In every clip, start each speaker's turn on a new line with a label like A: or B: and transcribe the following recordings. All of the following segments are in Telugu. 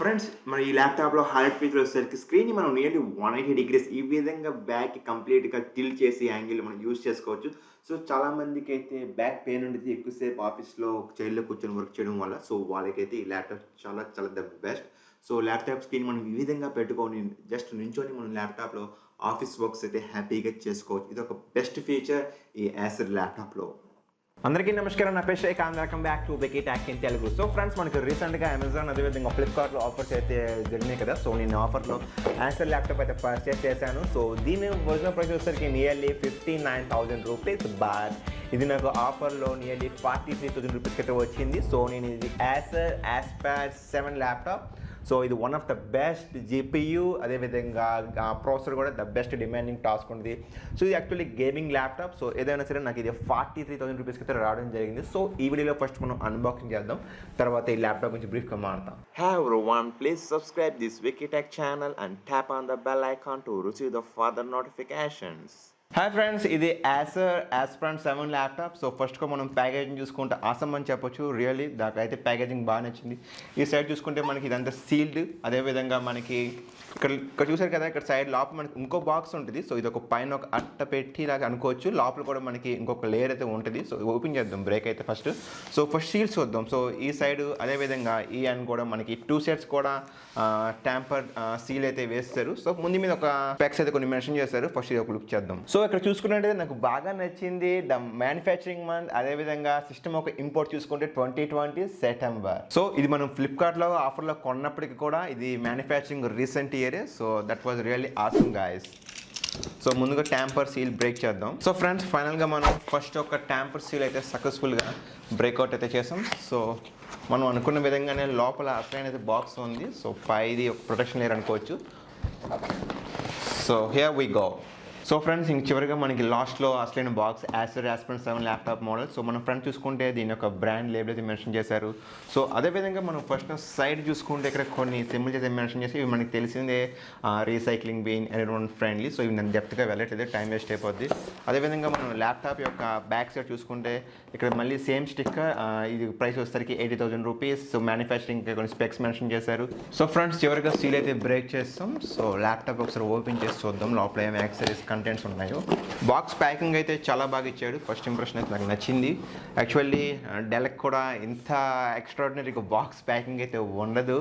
A: ఫ్రెండ్స్ మన ఈ ల్యాప్‌టాప్‌లో హైలైట్ ఫీచర్ వచ్చేసరికి స్క్రీన్‌ని మనం నియర్లీ 180 డిగ్రీస్ ఈ విధంగా బ్యాక్‌కి కంప్లీట్‌గా టిల్ట్ చేసి యాంగిల్ మనం యూజ్ చేసుకోవచ్చు. సో, చాలా మందికైతే బ్యాక్ పెయిన్ ఉండిద్ది. ఎక్కువ సేపు ఆఫీస్‌లో చైర్‌లో కూర్చొని వర్క్ చేయడం వల్ల. సో, వాళ్ళకైతే ఈ ల్యాప్‌టాప్ చాలా చాలా the best. So, laptop screen మనం ఈ విధంగా పెట్టుకొని జస్ట్ నించొని మనం ల్యాప్‌టాప్‌లో ఆఫీస్ వర్క్స్ అయితే హ్యాపీగా చేసుకోవచ్చు. ఇదొక బెస్ట్ ఫీచర్ ఈ యాసర్ ల్యాప్‌టాప్‌లో.
B: అందరికీ నమస్కారం. నా పేరు Shaik. Welcome back to Becky talk in Telugu. So friends, మనకి రీసెంట్గా అమెజాన్ అదేవిధంగా ఫ్లిప్కార్ట్లో ఆఫర్స్ అయితే జరిగినాయి కదా. సో నేను ఆఫర్లో యాసర్ ల్యాప్టాప్ అయితే పర్చేస్ చేశాను. సో దీని ఒరిజినల్ ప్రైస్ వచ్చేసరికి నియర్లీ 59,000 రూపీస్, బట్ ఇది నాకు ఆఫర్లో నియర్లీ 43,000 రూపీస్కి అయితే వచ్చింది. సో నేను ఇది యాసర్ ఆస్పాడ్ 7 ల్యాప్టాప్. సో ఇది one of the best GPU, అదేవిధంగా ప్రాసెసర్ కూడా ద బెస్ట్ డిమాండింగ్ టాస్క్ ఉంది. సో ఇది యాక్చువల్లీ గేమింగ్ ల్యాప్టాప్. సో ఏదైనా సరే నాకు ఇది 43,000 రూపీస్కి అయితే రావడం జరిగింది. సో ఈ వీడియోలో ఫస్ట్ మనం అన్బాక్సింగ్ చేద్దాం, తర్వాత ఈ ల్యాప్టాప్ గురించి బ్రీఫ్గా మాట్లాడతాం.
A: Hi everyone, please subscribe this Wikitech channel and tap on the bell icon to receive the further notifications.
B: Hi friends, ఇది యాసర్ ఆస్పాడ్ 7 ల్యాప్టాప్. సో ఫస్ట్గా మనం ప్యాకేజింగ్ చూసుకుంటే ఆసమ్ అని చెప్పొచ్చు. రియల్లీ దాకైతే ప్యాకేజింగ్ బాగా నచ్చింది. ఈ సైడ్ చూసుకుంటే మనకి ఇదంతా సీల్డ్, అదేవిధంగా మనకి ఇక్కడ చూసారు కదా, ఇక్కడ సైడ్ లోపల మనకి ఇంకో బాక్స్ ఉంటుంది. సో ఇది ఒక పైన ఒక అట్ట పెట్టి లాగా అనుకోవచ్చు. లోపల కూడా మనకి ఇంకొక లేయర్ అయితే ఉంటుంది. సో ఓపెన్ చేద్దాం బ్రేక్ అయితే ఫస్ట్. సో ఫస్ట్ సీల్స్ చూద్దాం. సో ఈ సైడ్ అదేవిధంగా ఈ అండ్ కూడా మనకి 2 సెట్స్ కూడా ట్యాంపర్ సీల్ అయితే వేస్తారు. సో ముందు మీద ఒక స్పెక్స్ అయితే కొన్ని మెన్షన్ చేస్తారు. ఫస్ట్ ఇది ఒక లుక్ చేద్దాం. సో ఇక్కడ చూసుకున్నట్టయితే నాకు బాగా నచ్చింది ద మ్యానుఫ్యాక్చరింగ్ మంత్, అదేవిధంగా సిస్టమ్ ఒక ఇంపోర్ట్ చూసుకుంటే 2020 సెప్టెంబర్. సో ఇది మనం ఫ్లిప్కార్ట్లో ఆఫర్లో కొన్నప్పటికీ కూడా ఇది మ్యానుఫ్యాక్చరింగ్ రీసెంట్ ఇయరే. So that was really awesome guys. So ముందుగా ట్యాంపర్ సీల్ బ్రేక్ చేద్దాం. సో ఫ్రెండ్స్, ఫైనల్గా మనం ఫస్ట్ ఒక ట్యాంపర్ సీల్ అయితే సక్సెస్ఫుల్గా బ్రేక్అవుట్ అయితే చేసాం. సో మనం అనుకున్న విధంగానే లోపల అసలైన అయితే బాక్స్ ఉంది. సో పైది ఒక ప్రొటెక్షన్ లేయర్ అనుకోవచ్చు. So here we go. So friends, ఇంక చివరిగా మనకి లాస్ట్లో అసలైన box Acer Aspire 7 laptop model. So మనం ఫ్రంట్ చూసుకుంటే దీని యొక్క బ్రాండ్ లేబుల్ అయితే మెన్షన్ చేశారు. సో అదేవిధంగా మనం ఫస్ట్ సైడ్ చూసుకుంటే ఇక్కడ కొన్ని సింబల్స్ అయితే మెన్షన్ చేసి, ఇవి మనకి తెలిసిందే recycling been environment friendly. So ఇవి నేను డెప్త్గా వెళ్ళట్లేదు, టైం వేస్ట్ అయిపోద్ది. అదేవిధంగా మనం ల్యాప్టాప్ యొక్క బ్యాక్ సైడ్ చూసుకుంటే ఇక్కడ మళ్ళీ సేమ్ స్టిక్కర్, ఇది ప్రైస్ వచ్చేసరికి 80,000 రూపీస్. సో మ్యానుఫ్యాక్చరింగ్ కొన్ని స్పెక్స్ మెన్షన్ చేశారు. సో ఫ్రెండ్స్, చివరిగా సీల్ అయితే బ్రేక్ చేస్తాం. సో ల్యాప్టాప్ ఒకసారి ఓపెన్ చేసి చూద్దాం లోపల ఏం యాక్సెసరీస్ కంటెంట్స్ ఉన్నాయో. బాక్స్ ప్యాకింగ్ అయితే చాలా బాగా ఇచ్చాడు. ఫస్ట్ ఇంప్రెషన్ అయితే నాకు నచ్చింది. యాక్చువల్లీ డెల్కి కూడా ఇంత ఎక్స్ట్రాడినరీగా బాక్స్ ప్యాకింగ్ అయితే ఉండదు,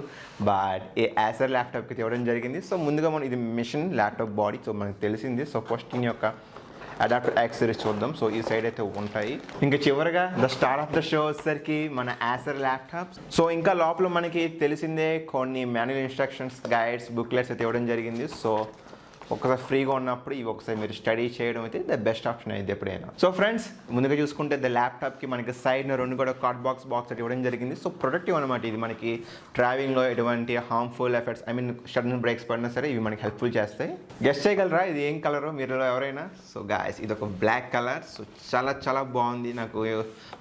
B: బట్ ఈ యాసర్ ల్యాప్టాప్కి అయితే ఇవ్వడం జరిగింది. సో ముందుగా మనం ఇది మిషన్ ల్యాప్టాప్ బాడీ, సో మనకు తెలిసింది. సో ఫస్ట్ దీని యొక్క అడాప్టర్ యాక్సెసరీస్ చూద్దాం. సో ఈ సైడ్ అయితే ఉంటాయి. ఇంకా చివరిగా the star of the show వచ్చేసరికి మన యాసర్ ల్యాప్టాప్స్. సో ఇంకా లోపల మనకి తెలిసిందే కొన్ని మాన్యువల్ ఇన్స్ట్రక్షన్స్, గైడ్స్, బుక్లెట్స్ అయితే ఇవ్వడం జరిగింది. సో ఒకసారి ఫ్రీగా ఉన్నప్పుడు ఇవి ఒకసారి మీరు స్టడీ చేయడం అయితే ద బెస్ట్ ఆప్షన్ అయితే ఎప్పుడైనా. సో ఫ్రెండ్స్, ముందుగా చూసుకుంటే ద ల్యాప్టాప్కి మనకి సైడ్ 2 కూడా కార్డ్ బాక్స్ అయితే ఇవ్వడం జరిగింది. సో ప్రొటెక్టివ్ అనమాట. ఇది మనకి ట్రావెలింగ్లో ఎటువంటి harmful effects, I mean sudden brakes పడినా సరే ఇవి మనకి హెల్ప్ఫుల్ చేస్తాయి. గెస్ట్ చేయగలరా ఇది ఏం కలరు మీరు ఎవరైనా? సో గాయస్, ఇది ఒక బ్లాక్ కలర్. సో చాలా చాలా బాగుంది నాకు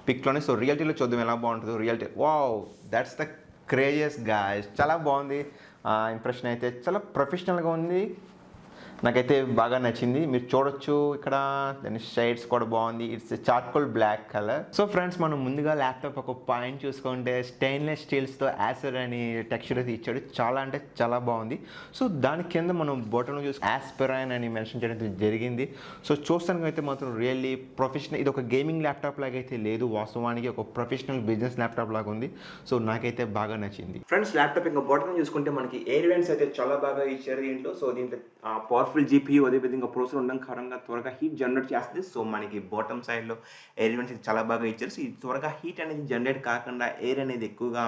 B: పిక్లోనే. సో రియాలిటీలో చూద్దాం ఎలా బాగుంటుందో. Reality, wow, that's the క్రేజియస్ guys. చాలా బాగుంది. ఇంప్రెషన్ అయితే చాలా ప్రొఫెషనల్గా ఉంది. నాకైతే బాగా నచ్చింది. మీరు చూడొచ్చు ఇక్కడ దాని షేడ్స్ కూడా బాగుంది. It's charcoal black colour. So friends, మనం ముందుగా ల్యాప్టాప్ ఒక పాయింట్ చూసుకుంటే స్టెయిన్లెస్ స్టీల్స్తో యాసర్ అని టెక్స్చర్ అయితే ఇచ్చాడు. చాలా అంటే చాలా బాగుంది. సో దాని కింద మనం బటన్ చూసి ఆస్పిరైన్ అని మెన్షన్ చేయడం జరిగింది. సో చూస్తానికి అయితే మాత్రం రియల్లీ ప్రొఫెషనల్. ఇది ఒక గేమింగ్ ల్యాప్టాప్ లాగా అయితే లేదు, వాస్తవానికి ఒక ప్రొఫెషనల్ బిజినెస్ ల్యాప్టాప్ లాగా ఉంది. సో నాకైతే బాగా నచ్చింది.
A: ఫ్రెండ్స్, ల్యాప్టాప్ ఇంకా బటన్ చూసుకుంటే మనకి ఎయిర్ వెంట్స్ అయితే చాలా బాగా ఇచ్చారు దీంట్లో. సో దీంట్లో పవర్ఫుల్ జీపీయూ, అదేవిధంగా ప్రాసెసర్ ఉండడం కారణంగా త్వరగా హీట్ జనరేట్ చేస్తుంది. సో మనకి బాటమ్ సైడ్లో ఎయిర్ వెంట్స్ చాలా బాగా ఇచ్చారు. సో ఇది త్వరగా హీట్ అనేది జనరేట్ కాకుండా ఎయిర్ అనేది ఎక్కువగా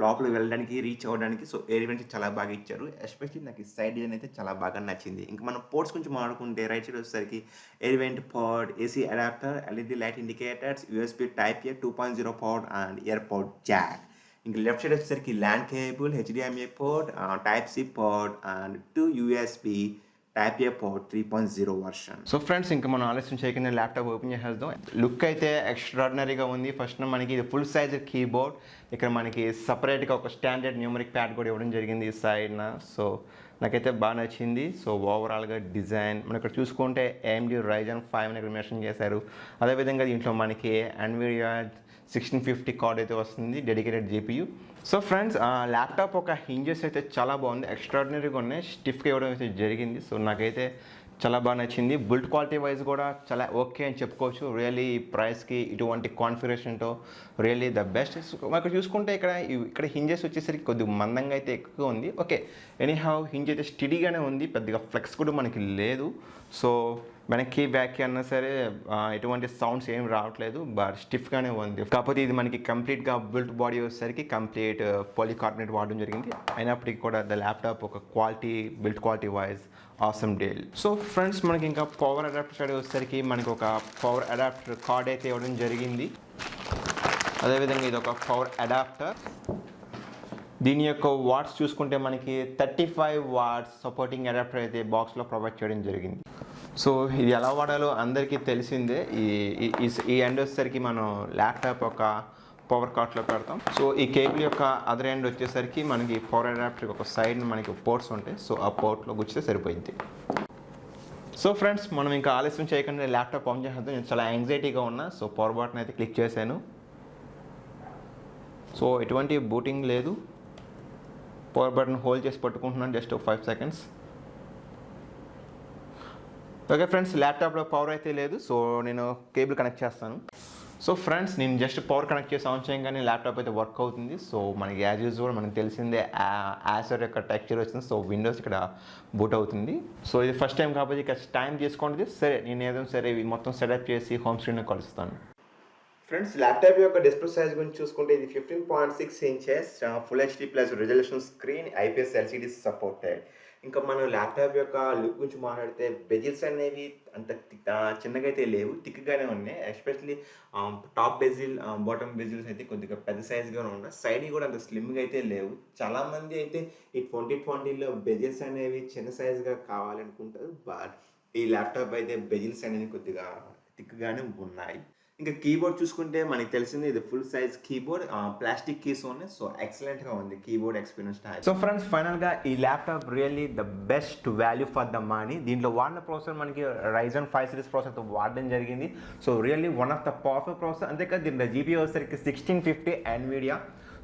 A: లోపలికి వెళ్ళడానికి, రీచ్ అవ్వడానికి సో ఎయిర్ వెంట్స్ చాలా బాగా ఇచ్చారు. ఎస్పెషల్లీ నాకు ఈ సైడ్ డిజైన్ అయితే చాలా బాగా నచ్చింది. ఇంకా మనం పోర్ట్స్ గురించి మాట్లాడుకుంటే రైట్ సైడ్ వచ్చేసరికి air vent port, AC adapter, LED light indicators, USB type A 2.0 port and ear port jack. ఇంకా లెఫ్ట్ సైడ్ వచ్చేసరికి LAN cable, HDMI port, type C port and 2 USB type A port 3.0 version.
B: So friends, ఇంకా మనం ఆలస్యం చేయకుండా ల్యాప్టాప్ ఓపెన్ చేసేద్దాం. లుక్ అయితే ఎక్స్ట్రాడినరీగా ఉంది. ఫస్ట్ మనకి ఇది ఫుల్ సైజ్ కీబోర్డ్. ఇక్కడ మనకి సపరేట్గా ఒక స్టాండర్డ్ న్యూమరిక్ ప్యాడ్ కూడా ఇవ్వడం జరిగింది ఈ సైడ్న. సో నాకైతే బాగా నచ్చింది. సో ఓవరాల్గా డిజైన్ మనం ఇక్కడ చూసుకుంటే AMD Ryzen 5 అని ఇక్కడ మెన్షన్ చేశారు. అదేవిధంగా దీంట్లో మనకి NVIDIA 1650 కార్డ్ అయితే వస్తుంది, dedicated GPU. So friends laptop ఒక హింజెస్ అయితే చాలా బాగుంది, ఎక్స్ట్రాడినరీగా ఉన్నాయి, స్టిఫ్గా ఇవ్వడం అయితే జరిగింది. సో నాకైతే చాలా బాగా నచ్చింది. బిల్డ్ క్వాలిటీ వైజ్ కూడా చాలా ఓకే అని చెప్పుకోవచ్చు. రియల్లీ ఈ ప్రైస్కి ఇటువంటి కాన్ఫిగరేషన్తో రియల్లీ ద బెస్ట్. ఇక్కడ చూసుకుంటే ఇక్కడ హింజెస్ వచ్చేసరికి కొద్దిగా మందంగా అయితే ఎక్కువ ఉంది. ఓకే, ఎనీహౌ హింజ్ అయితే స్టడీగానే ఉంది, పెద్దగా ఫ్లెక్స్ కూడా మనకి లేదు. సో వెనక్కి బ్యాక్కి అన్నా సరే ఎటువంటి సౌండ్స్ ఏం రావట్లేదు, బట్ స్టిఫ్గానే ఉంది. కాకపోతే ఇది మనకి కంప్లీట్గా బిల్ట్ బాడీ వచ్చేసరికి కంప్లీట్ పాలికార్బోనేట్ వాడడం జరిగింది. అయినప్పటికీ కూడా ద ల్యాప్టాప్ ఒక quality built quality wise awesome deal. So friends మనకి ఇంకా పవర్ అడాప్టర్ సైడ్ వచ్చేసరికి మనకి ఒక పవర్ అడాప్టర్ కార్డ్ అయితే ఇవ్వడం జరిగింది. అదేవిధంగా ఇది ఒక పవర్ అడాప్టర్. దీని యొక్క వాట్స్ చూసుకుంటే మనకి 35 వాట్స్ సపోర్టింగ్ అడాప్టర్ అయితే బాక్స్లో ప్రొవైడ్ చేయడం జరిగింది. సో ఇది ఎలా వాడాలో అందరికీ తెలిసిందే. ఈ ఎండ్ వచ్చేసరికి మనం ల్యాప్టాప్ ఒక పవర్ కార్ట్లో పెడతాం. సో ఈ కేబుల్ యొక్క అదర్ ఎండ్ వచ్చేసరికి మనకి పవర్ అడాప్టర్ ఒక సైడ్ మనకి పోర్ట్స్ ఉంటాయి. సో ఆ పోర్ట్లో గుచ్చితే సరిపోయింది. సో ఫ్రెండ్స్ మనం ఇంకా ఆలస్యం చేయకుండా ల్యాప్టాప్ ఆన్ చేసేద్దాం. నేను చాలా యాంగ్జైటీగా ఉన్నా. సో పవర్ బటన్ అయితే క్లిక్ చేశాను. సో ఎటువంటి బూటింగ్ లేదు. పవర్ బటన్ హోల్డ్ చేసి పట్టుకుంటున్నాను జస్ట్ 5 సెకండ్స్. ఓకే ఫ్రెండ్స్, ల్యాప్టాప్లో పవర్ అయితే లేదు. సో నేను కేబుల్ కనెక్ట్ చేస్తాను. సో ఫ్రెండ్స్ నేను జస్ట్ పవర్ కనెక్ట్ చేసి ఆన్ చేయగానే ల్యాప్టాప్ అయితే వర్క్ అవుతుంది. సో మనకి యాజ్ యూజువల్ మనకు తెలిసిందే యాసర్ యొక్క టెక్స్చర్ వచ్చింది. సో విండోస్ ఇక్కడ బూట్ అవుతుంది. సో ఇది ఫస్ట్ టైం కాబట్టి ఇక టైం చేసుకోండి. సరే నేను ఏదైనా సరే ఇవి మొత్తం సెటప్ చేసి హోమ్ స్క్రీన్ కలుస్తాను.
A: ఫ్రెండ్స్ ల్యాప్టాప్ యొక్క డిస్ప్లే సైజ్ గురించి చూసుకుంటే ఇది 15.6 inches full HD plus resolution screen, IPS LCD supported. ఇంకా మనం ల్యాప్టాప్ యొక్క లుక్ గురించి మాట్లాడితే బెజిల్స్ అనేవి అంత చిన్నగా అయితే లేవు, థిక్గానే ఉన్నాయి. ఎస్పెషల్లీ టాప్ బెజిల్ బాటమ్ బెజిల్స్ అయితే కొద్దిగా పెద్ద సైజ్గానే ఉన్నాయి. సైడ్ కూడా అంత స్లిమ్గా అయితే లేవు. చాలామంది అయితే ఈ 2020లో బెజిల్స్ అనేవి చిన్న సైజ్గా కావాలనుకుంటారు, బట్ ఈ ల్యాప్టాప్ అయితే బెజిల్స్ అనేవి కొద్దిగా థిక్గానే ఉన్నాయి. ఇంకా కీబోర్డ్ చూసుకుంటే మనకి తెలిసింది ఇది full size keyboard, plastic keys ఉన్నాయి. సో ఎక్సలెంట్గా ఉంది keyboard experience type.
B: So friends ఫైనల్గా ఈ laptop really the best value for the money. దీంట్లో వాడిన ప్రాసెసర్ మనకి Ryzen 5 సిరీస్ ప్రాసెసర్తో వాడడం జరిగింది. So really one of the powerful processor. అంతేకాదు దీంట్లో జీపీయూ వచ్చేసరికి 1650 NVIDIA.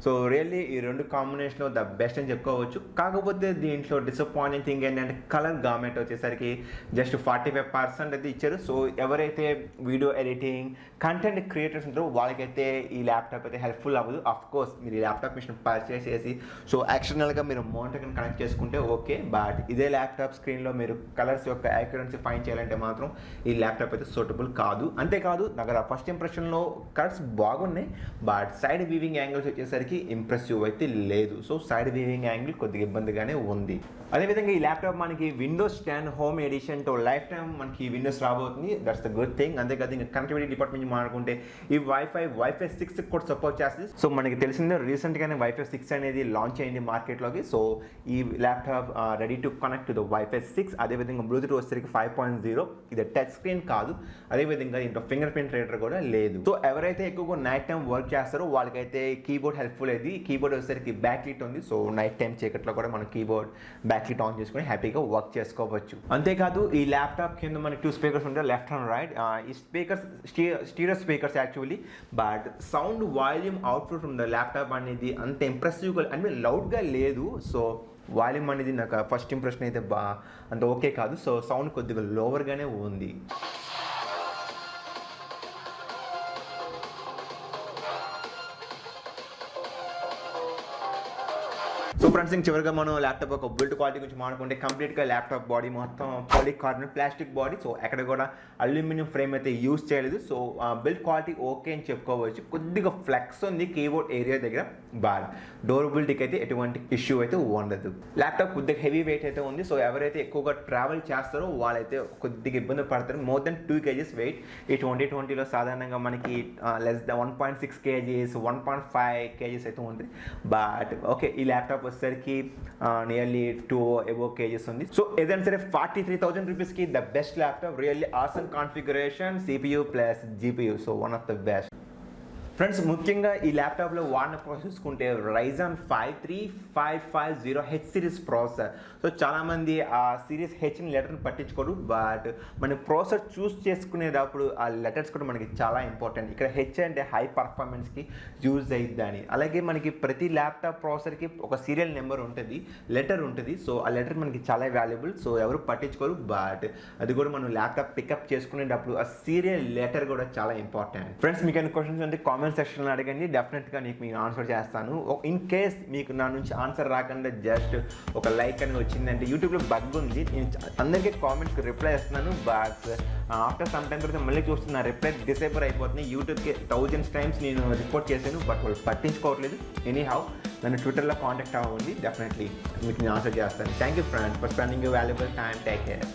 B: సో రియల్లీ ఈ రెండు కాంబినేషన్లో ద బెస్ట్ అని చెప్పుకోవచ్చు. కాకపోతే దీంట్లో డిసప్పాయింటింగ్ థింగ్ ఏంటంటే కలర్ గార్మెంట్ వచ్చేసరికి జస్ట్ 45% అయితే ఇచ్చారు. సో ఎవరైతే వీడియో ఎడిటింగ్ కంటెంట్ క్రియేటర్స్ ఉంటారో వాళ్ళకైతే ఈ ల్యాప్టాప్ అయితే హెల్ప్ఫుల్ అవ్వదు. అఫ్ కోర్స్ మీరు ఈ ల్యాప్టాప్ మిషన్ పర్చేస్ చేసి సో ఎక్స్టర్నల్గా మీరు మౌంట్కి కనెక్ట్ చేసుకుంటే ఓకే, బట్ ఇదే ల్యాప్టాప్ స్క్రీన్లో మీరు కలర్స్ యొక్క యాక్యురెన్సీ ఫైన్ చేయాలంటే మాత్రం ఈ ల్యాప్టాప్ అయితే సూటబుల్ కాదు. అంతేకాదు దగ్గర ఫస్ట్ ఇంప్రెషన్లో కలర్స్ బాగున్నాయి, బట్ సైడ్ వీవింగ్ యాంగిల్స్ వచ్చేసరికి ఇంప్రెసివ్ అయితే లేదు. సో సైడ్ వీవింగ్ యాంగిల్ కొద్దిగా ఇబ్బందిగానే ఉంది. అదేవిధంగా ఈ ల్యాప్టాప్ మనకి విండోస్ 10 హోమ్ ఎడిషన్తో లైఫ్ టైం మనకి విండోస్ రాబోతుంది. That's the good thing. అంతేకాదు ఇంకా కనెక్టివిటీ డిపార్ట్మెంట్ మాట్లాడుకుంటే ఈ వైఫై 6 కూడా సపోర్ట్ చేస్తుంది. సో మనకి తెలిసిందే రీసెంట్గానే వైఫై 6 అనేది లాంచ్ అయింది మార్కెట్లోకి. సో ఈ laptop ready to connect to the wifi 6. అదేవిధంగా బ్లూటూత్ వచ్చేసరికి 5.0. ఇది టచ్ స్క్రీన్ కాదు. అదేవిధంగా ఇంట్లో ఫింగర్ ప్రింట్ రీడర్ కూడా లేదు. సో ఎవరైతే ఎక్కువగా నైట్ టైం వర్క్ చేస్తారో వాళ్ళకైతే కీబోర్డ్ హెల్ప్ఫుల్ అయింది. కీబోర్డ్ వచ్చేసరికి బ్యాక్ లైట్ ఉంది. సో నైట్ టైం చీకట్లో కూడా మన కీబోర్డ్ బ్యాక్ లైట్ ఆన్ చేసుకుని హ్యాపీగా వర్క్ చేసుకోవచ్చు. అంతేకాదు ఈ ల్యాప్టాప్ కింద మనకి 2 స్పీకర్స్ ఉంటాయి, లెఫ్ట్ అండ్ రైట్. ఈ speakers stereo speakers actually, but sound volume output from the laptop అనేది అంత ఇంప్రెసివ్గా అంటే లౌడ్గా లేదు. సో వాల్యూమ్ అనేది నాకు ఫస్ట్ ఇంప్రెషన్ అయితే అంత ఓకే కాదు. సో సౌండ్ కొద్దిగా లోవర్గానే ఉంది. సో ఫ్రెండ్స్ ఇంక చివరిగా మనం ల్యాప్టాప్ ఒక బిల్డ్ క్వాలిటీ గురించి మాట్లాడుకుంటే కంప్లీట్గా ల్యాప్టాప్ బాడీ మొత్తం పాలికార్బోనేట్ ప్లాస్టిక్ బాడీ. సో ఎక్కడ కూడా అల్యూమినియం ఫ్రేమ్ అయితే యూజ్ చేయలేదు. సో బిల్డ్ క్వాలిటీ ఓకే అని చెప్పుకోవచ్చు. కొద్దిగా ఫ్లెక్స్ ఉంది కీబోర్డ్ ఏరియా దగ్గర, బాగా డోరబిలిటీకి అయితే ఎటువంటి ఇష్యూ అయితే ఉండదు. ల్యాప్టాప్ కొద్దిగా హెవీ వెయిట్ అయితే ఉంది. సో ఎవరైతే ఎక్కువగా ట్రావెల్ చేస్తారో వాళ్ళైతే కొద్దిగా ఇబ్బంది పడతారు. More than 2 kgs weight. ఈ 2020లో సాధారణంగా మనకి లెస్ దెన్ 1.6 kgs 1.5 kgs అయితే ఉంది. బట్ ఓకే ఈ ల్యాప్టాప్ వచ్చేసరికి నియర్లీ 2 above kgs ఉంది. సో ఏదైనా సరే 43,000 రూపీస్కి the best laptop. Really awesome configuration, CPU plus GPU. So one of the best. Friends ముఖ్యంగా ఈ ల్యాప్టాప్లో వాడిన ప్రాసెస్ చూసుకుంటే Ryzen 5 3550H series processor. So చాలామంది ఆ సిరీస్ హెచ్ని లెటర్ని పట్టించుకోరు, బట్ మన ప్రాసెసర్ చూస్ చేసుకునేటప్పుడు ఆ లెటర్స్ కూడా మనకి చాలా ఇంపార్టెంట్. ఇక్కడ హెచ్ అంటే హై పర్ఫార్మెన్స్కి యూజ్ అయ్యిద్దని. అలాగే మనకి ప్రతి ల్యాప్టాప్ ప్రాసెసర్కి ఒక సీరియల్ నెంబర్ ఉంటుంది, లెటర్ ఉంటుంది. సో ఆ లెటర్ మనకి చాలా వాల్యుబుల్. సో ఎవరు పట్టించుకోరు, బట్ అది కూడా మనం ల్యాప్టాప్ పికప్ చేసుకునేటప్పుడు ఆ సీరియల్ లెటర్ కూడా చాలా ఇంపార్టెంట్. ఫ్రెండ్స్ మీకు ఏమైనా క్వశ్చన్స్ ఉంటే కామెంట్ సెక్షన్లో అడగండి, డెఫినెట్గా మీకు ఆన్సర్ చేస్తాను. ఇన్ కేస్ మీకు నా నుంచి ఆన్సర్ రాకుండా జస్ట్ ఒక లైక్ అని వచ్చిందంటే యూట్యూబ్లో బగ్ ఉంది, నేను అందరికీ కామెంట్స్కి రిప్లై ఇస్తున్నాను, బట్ ఆఫ్టర్ సమ్ టైం తర్వాత మళ్ళీ చూస్తున్న రిప్లై డిసేబుల్ అయిపోతుంది. యూట్యూబ్కి 1000 టైమ్స్ నేను రిపోర్ట్ చేశాను, బట్ వాళ్ళు పట్టించుకోవట్లేదు. ఎనీ హౌ నన్ను ట్విట్టర్లో కాంటాక్ట్ అవ్వండి, డెఫినెట్లీ మీకు నేను ఆన్సర్ చేస్తాను. Thank you friends for spending you valuable time. Take care.